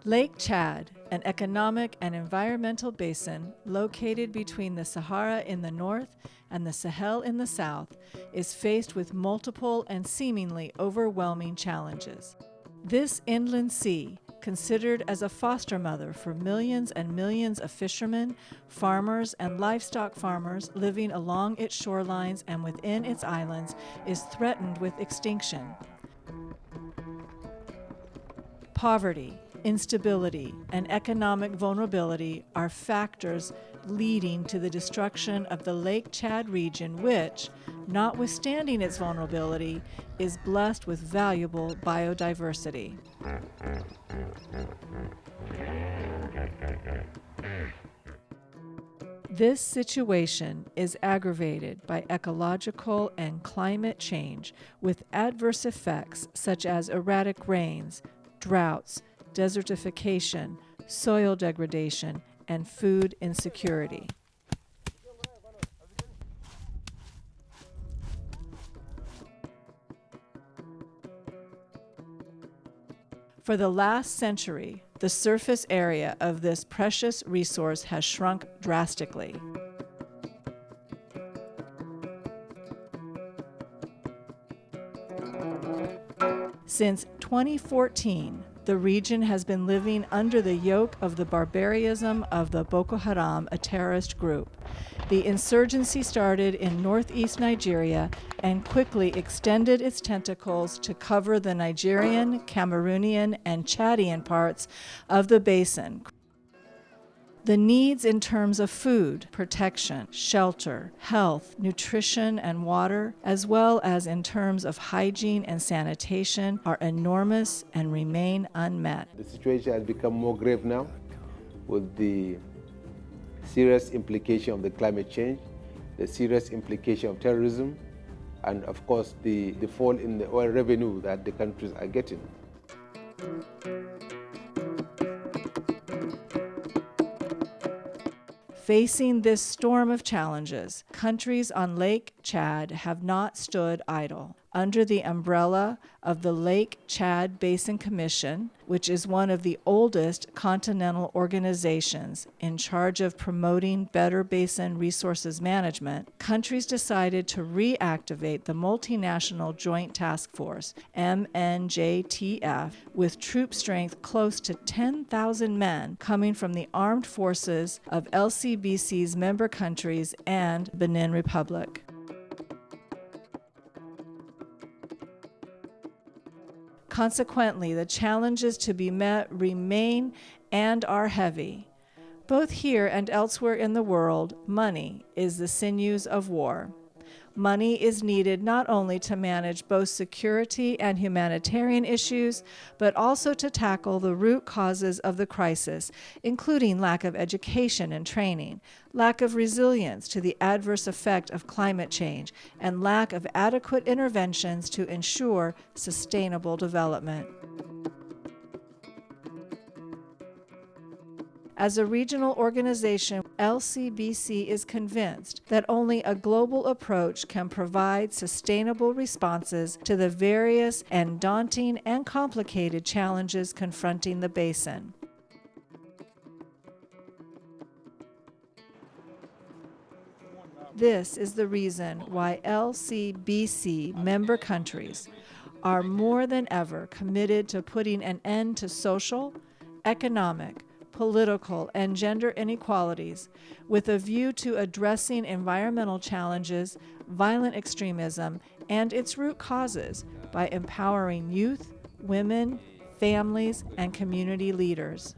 Lake Chad, an economic and environmental basin located between the Sahara in the north and the Sahel in the south, is faced with multiple and seemingly overwhelming challenges. This inland sea, considered as a foster mother for millions and millions of fishermen, farmers, and livestock farmers living along its shorelines and within its islands, is threatened with extinction. Poverty, instability, and economic vulnerability are factors leading to the destruction of the Lake Chad region, which, notwithstanding its vulnerability, is blessed with valuable biodiversity. This situation is aggravated by ecological and climate change with adverse effects such as erratic rains, droughts, desertification, soil degradation, and food insecurity. For the last century, the surface area of this precious resource has shrunk drastically. Since 2014, the region has been living under the yoke of the barbarism of the Boko Haram, a terrorist group. The insurgency started in northeast Nigeria and quickly extended its tentacles to cover the Nigerian, Cameroonian, and Chadian parts of the basin. The needs in terms of food, protection, shelter, health, nutrition, and water, as well as in terms of hygiene and sanitation, are enormous and remain unmet. The situation has become more grave now with the serious implication of the climate change, the serious implication of terrorism, and of course the fall in the oil revenue that the countries are getting. Facing this storm of challenges, countries on Lake Chad have not stood idle. Under the umbrella of the Lake Chad Basin Commission, which is one of the oldest continental organizations in charge of promoting better basin resources management, countries decided to reactivate the Multinational Joint Task Force, MNJTF, with troop strength close to 10,000 men coming from the armed forces of LCBC's member countries and Benin Republic. Consequently, the challenges to be met remain and are heavy. Both here and elsewhere in the world, money is the sinews of war. Money is needed not only to manage both security and humanitarian issues, but also to tackle the root causes of the crisis, including lack of education and training, lack of resilience to the adverse effect of climate change, and lack of adequate interventions to ensure sustainable development. As a regional organization, LCBC is convinced that only a global approach can provide sustainable responses to the various and daunting and complicated challenges confronting the basin. This is the reason why LCBC member countries are more than ever committed to putting an end to social, economic, political, and gender inequalities with a view to addressing environmental challenges, violent extremism, and its root causes by empowering youth, women, families, and community leaders.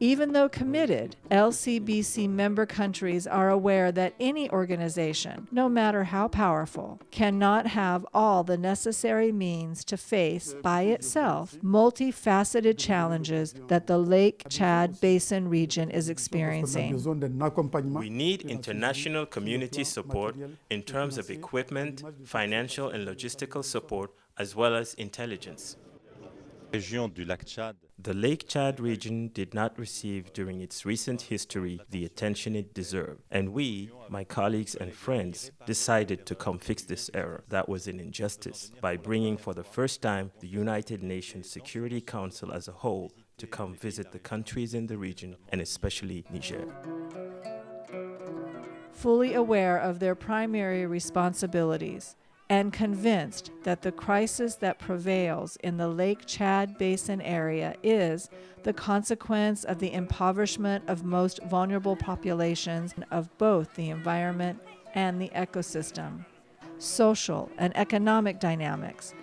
Even though committed, LCBC member countries are aware that any organization, no matter how powerful, cannot have all the necessary means to face, by itself, multifaceted challenges that the Lake Chad Basin region is experiencing. We need international community support in terms of equipment, financial and logistical support, as well as intelligence. Région du lac Tchad. The Lake Chad region did not receive during its recent history the attention it deserved, and we, my colleagues and friends, decided to come fix this error that was an injustice by bringing for the first time the United Nations Security Council as a whole to come visit the countries in the region, and especially Niger. Fully aware of their primary responsibilities and convinced that the crisis that prevails in the Lake Chad Basin area is the consequence of the impoverishment of most vulnerable populations of both the environment and the ecosystem, social and economic dynamics,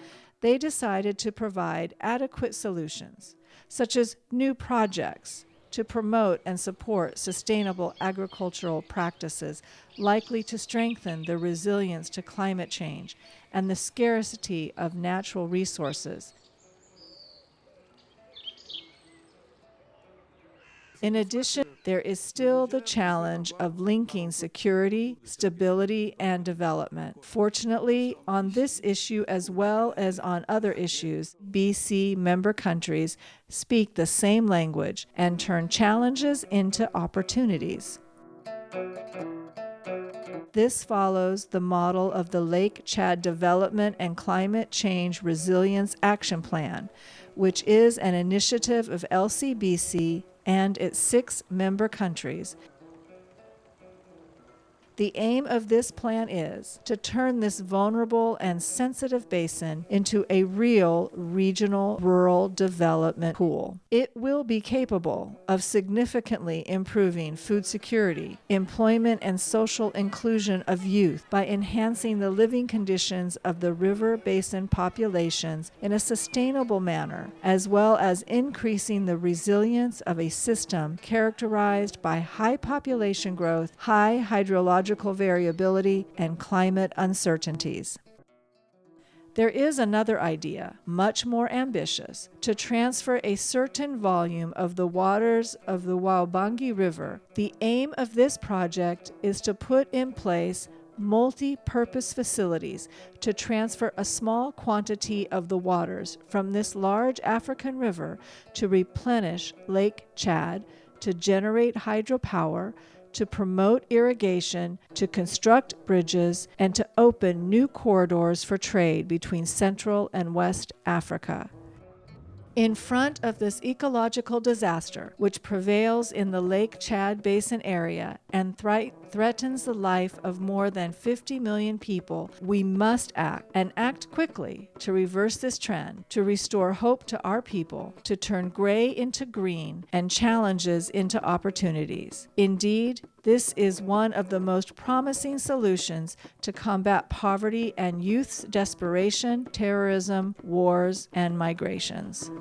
they decided to provide adequate solutions, such as new projects, to promote and support sustainable agricultural practices likely to strengthen the resilience to climate change and the scarcity of natural resources. In addition, there is still the challenge of linking security, stability, and development. Fortunately, on this issue as well as on other issues, BC member countries speak the same language and turn challenges into opportunities. This follows the model of the Lake Chad Development and Climate Change Resilience Action Plan, which is an initiative of LCBC and its 6 member countries. The aim of this plan is to turn this vulnerable and sensitive basin into a real regional rural development pool. It will be capable of significantly improving food security, employment, and social inclusion of youth by enhancing the living conditions of the river basin populations in a sustainable manner, as well as increasing the resilience of a system characterized by high population growth, high hydrological variability, and climate uncertainties. There is another idea, much more ambitious, to transfer a certain volume of the waters of the Wabangi River. The aim of this project is to put in place multi-purpose facilities to transfer a small quantity of the waters from this large African river to replenish Lake Chad, to generate hydropower, to promote irrigation, to construct bridges, and to open new corridors for trade between Central and West Africa. In front of this ecological disaster, which prevails in the Lake Chad Basin area and threatens the life of more than 50 million people, we must act, and act quickly, to reverse this trend, to restore hope to our people, to turn gray into green and challenges into opportunities. Indeed, this is one of the most promising solutions to combat poverty and youth's desperation, terrorism, wars, and migrations.